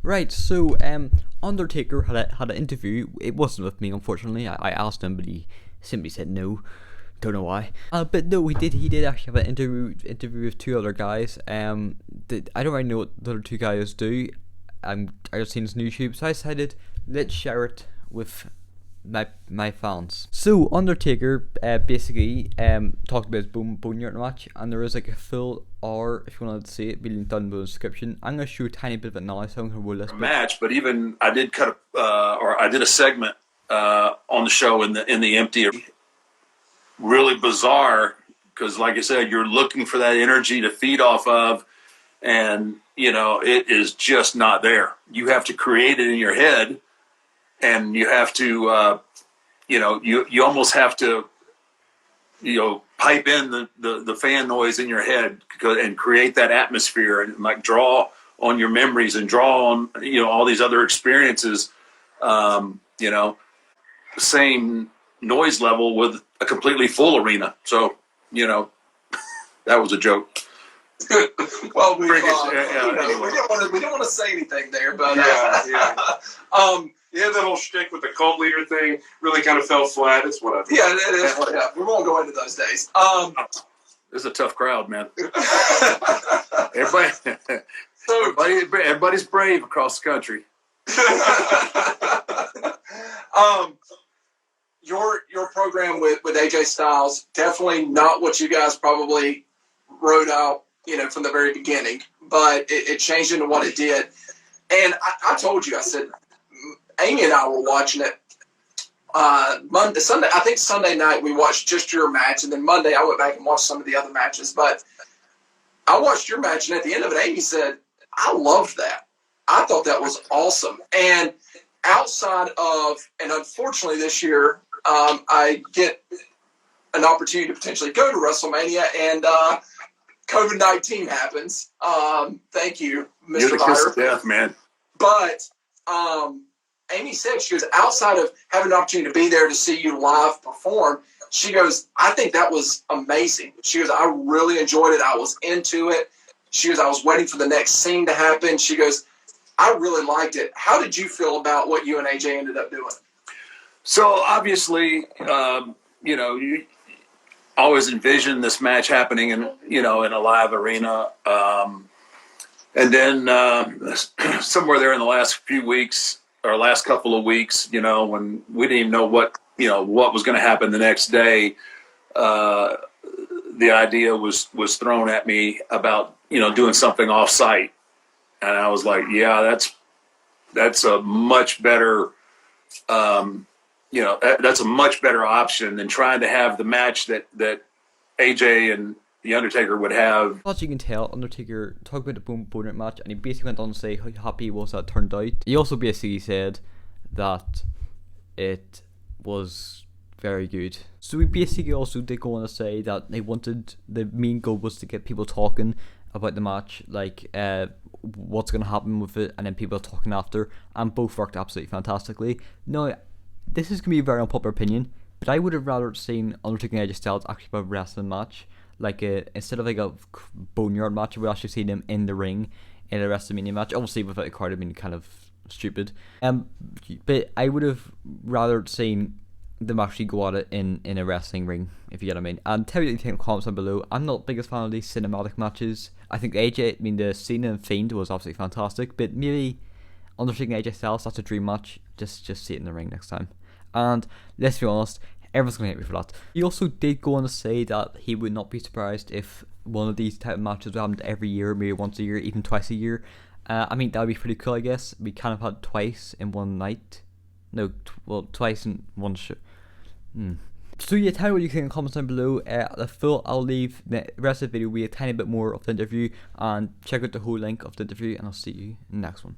Right, so Undertaker had an interview. It wasn't with me, unfortunately. I asked him, but he simply said no. Don't know why. But no, he did actually have an interview with two other guys. I don't really know what the other two guys do. I just seen this on YouTube, so I decided let's share it with my fans. So Undertaker basically talked about his boneyard match, and there is like a full hour, if you wanted to see it, be linked down below the description. I'm gonna show a tiny bit of it now, so I'm gonna roll this match. But even I did I did a segment on the show in the empty. Really bizarre, because like I said, you're looking for that energy to feed off of, and it is just not there. You have to create it in your head, and you have to you almost have to pipe in the fan noise in your head and create that atmosphere, and like draw on your memories and draw on all these other experiences, same noise level with a completely full arena. So that was a joke. Well, we didn't want to say anything there, but that whole shtick with the cult leader thing really kind of fell flat. It's whatever. Yeah, it is. Yeah, we won't go into those days. This is a tough crowd, man. Everybody's brave across the country. Your program with AJ Styles, definitely not what you guys probably wrote out, from the very beginning, but it changed into what it did. And I told you, I said, Amy and I were watching it Sunday night we watched just your match, and then Monday I went back and watched some of the other matches. But I watched your match, and at the end of it, Amy said, I loved that. I thought that was awesome. And outside of, and unfortunately this year, I get an opportunity to potentially go to WrestleMania, and COVID-19 happens. Thank you, Mr. You're the kiss of death, man. But Amy said, she goes, outside of having an opportunity to be there to see you live perform, she goes, I think that was amazing. She goes, I really enjoyed it. I was into it. She goes, I was waiting for the next scene to happen. She goes, I really liked it. How did you feel about what you and AJ ended up doing? So obviously, you always envision this match happening in a live arena. And then somewhere there in the last few weeks or last couple of weeks, when we didn't even know what was going to happen the next day, the idea was thrown at me about, doing something off site. And I was like, yeah, that's a much better, that's a much better option than trying to have the match that AJ and The Undertaker would have. As you can tell, Undertaker talked about the boneyard match, and he basically went on to say how happy he was that it turned out. He also basically said that it was very good. So he basically also did go on to say that they wanted, the main goal was to get people talking about the match, like what's going to happen with it, and then people talking after, and both worked absolutely fantastically. Now, this is going to be a very unpopular opinion, but I would have rather seen Undertaker and AJ Styles actually have a wrestling match, like instead of like a boneyard match, we actually seen them in the ring in a WrestleMania match. Obviously, without a crowd, I mean, kind of stupid. But I would have rather seen them actually go at it in a wrestling ring, if you get what I mean. And tell me what you think in the comments down below. I'm not the biggest fan of these cinematic matches. I think the scene in Fiend was absolutely fantastic, but maybe Undertaker and AJ Styles, that's a dream match. Just see it in the ring next time. And let's be honest, everyone's going to hate me for that. He also did go on to say that he would not be surprised if one of these type of matches would happen every year, maybe once a year, even twice a year. I mean, that would be pretty cool, I guess. We kind of had twice in one night. No, twice in one show. So yeah, tell me what you think in the comments down below. I'll leave the rest of the video with a tiny bit more of the interview, and check out the whole link of the interview, and I'll see you in the next one.